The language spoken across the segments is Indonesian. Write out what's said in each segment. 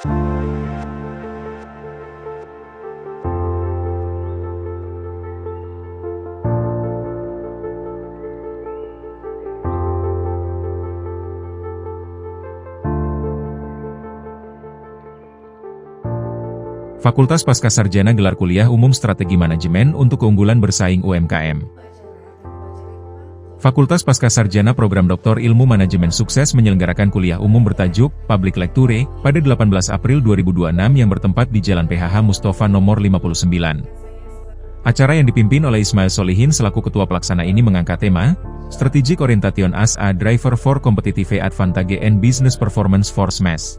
Fakultas Pascasarjana gelar kuliah umum strategi manajemen untuk keunggulan bersaing UMKM. Fakultas Pascasarjana Program Doktor Ilmu Manajemen Sukses menyelenggarakan kuliah umum bertajuk Public Lecture pada 18 April 2026 yang bertempat di Jalan PHH Mustafa nomor 59. Acara yang dipimpin oleh Ismail Solihin selaku ketua pelaksana ini mengangkat tema Strategic Orientation as a Driver for Competitive Advantage and Business Performance for SMEs.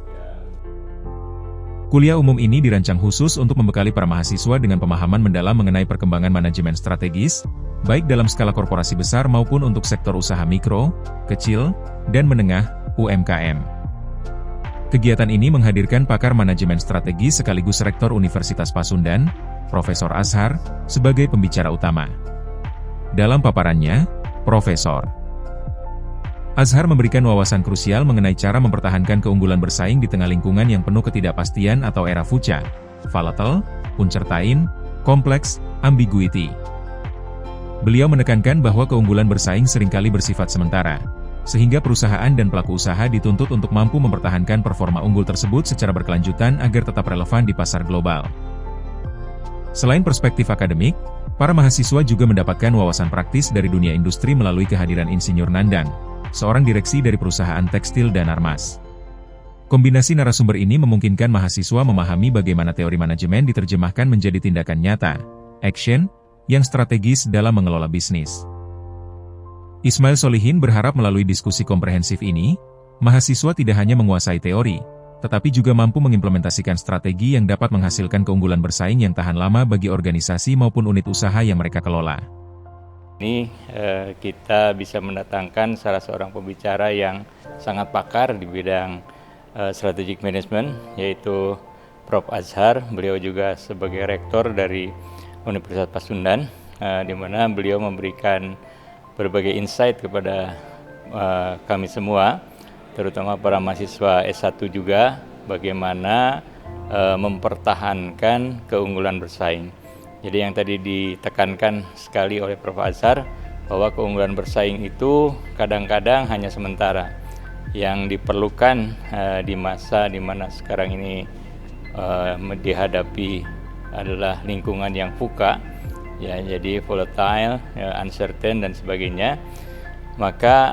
Kuliah umum ini dirancang khusus untuk membekali para mahasiswa dengan pemahaman mendalam mengenai perkembangan manajemen strategis, baik dalam skala korporasi besar maupun untuk sektor usaha mikro, kecil, dan menengah, UMKM. Kegiatan ini menghadirkan pakar manajemen strategi sekaligus Rektor Universitas Pasundan, Profesor Azhar, sebagai pembicara utama. Dalam paparannya, Profesor Azhar memberikan wawasan krusial mengenai cara mempertahankan keunggulan bersaing di tengah lingkungan yang penuh ketidakpastian atau era fucha, volatile, uncertain, kompleks, ambiguity. Beliau menekankan bahwa keunggulan bersaing seringkali bersifat sementara, sehingga perusahaan dan pelaku usaha dituntut untuk mampu mempertahankan performa unggul tersebut secara berkelanjutan agar tetap relevan di pasar global. Selain perspektif akademik, para mahasiswa juga mendapatkan wawasan praktis dari dunia industri melalui kehadiran Insinyur Nandang, seorang direksi dari perusahaan tekstil dan Armas. Kombinasi narasumber ini memungkinkan mahasiswa memahami bagaimana teori manajemen diterjemahkan menjadi tindakan nyata, action, yang strategis dalam mengelola bisnis. Ismail Solihin berharap melalui diskusi komprehensif ini, mahasiswa tidak hanya menguasai teori, tetapi juga mampu mengimplementasikan strategi yang dapat menghasilkan keunggulan bersaing yang tahan lama bagi organisasi maupun unit usaha yang mereka kelola. Ini kita bisa mendatangkan salah seorang pembicara yang sangat pakar di bidang strategic management, yaitu Prof. Azhar. Beliau juga sebagai rektor dari Universitas Pasundan, di mana beliau memberikan berbagai insight kepada kami semua, terutama para mahasiswa S1 juga, bagaimana mempertahankan keunggulan bersaing. Jadi yang tadi ditekankan sekali oleh Prof. Azhar, bahwa keunggulan bersaing itu kadang-kadang hanya sementara. Yang diperlukan di masa di mana sekarang ini dihadapi adalah lingkungan yang VUCA, ya, jadi volatile, uncertain dan sebagainya. Maka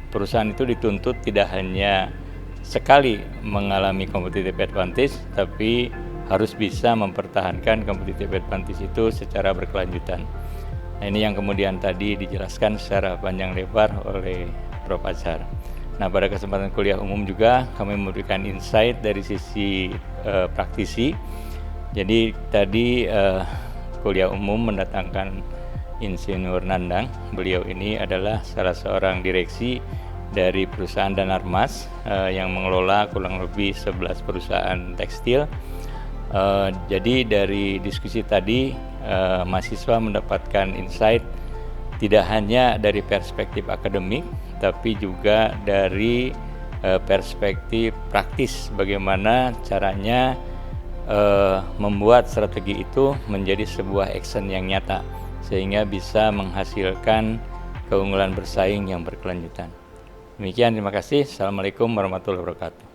perusahaan itu dituntut tidak hanya sekali mengalami competitive advantage, tapi harus bisa mempertahankan competitive advantage itu secara berkelanjutan. Nah, ini yang kemudian tadi dijelaskan secara panjang lebar oleh Prof. Azhar. Nah, pada kesempatan kuliah umum juga kami memberikan insight dari sisi praktisi. Jadi tadi kuliah umum mendatangkan Insinyur Nandang. Beliau ini adalah salah seorang direksi dari perusahaan Danarmas yang mengelola kurang lebih 11 perusahaan tekstil. Jadi dari diskusi tadi mahasiswa mendapatkan insight tidak hanya dari perspektif akademik, tapi juga dari perspektif praktis bagaimana caranya membuat strategi itu menjadi sebuah action yang nyata sehingga bisa menghasilkan keunggulan bersaing yang berkelanjutan. Demikian, terima kasih. Assalamualaikum warahmatullahi wabarakatuh.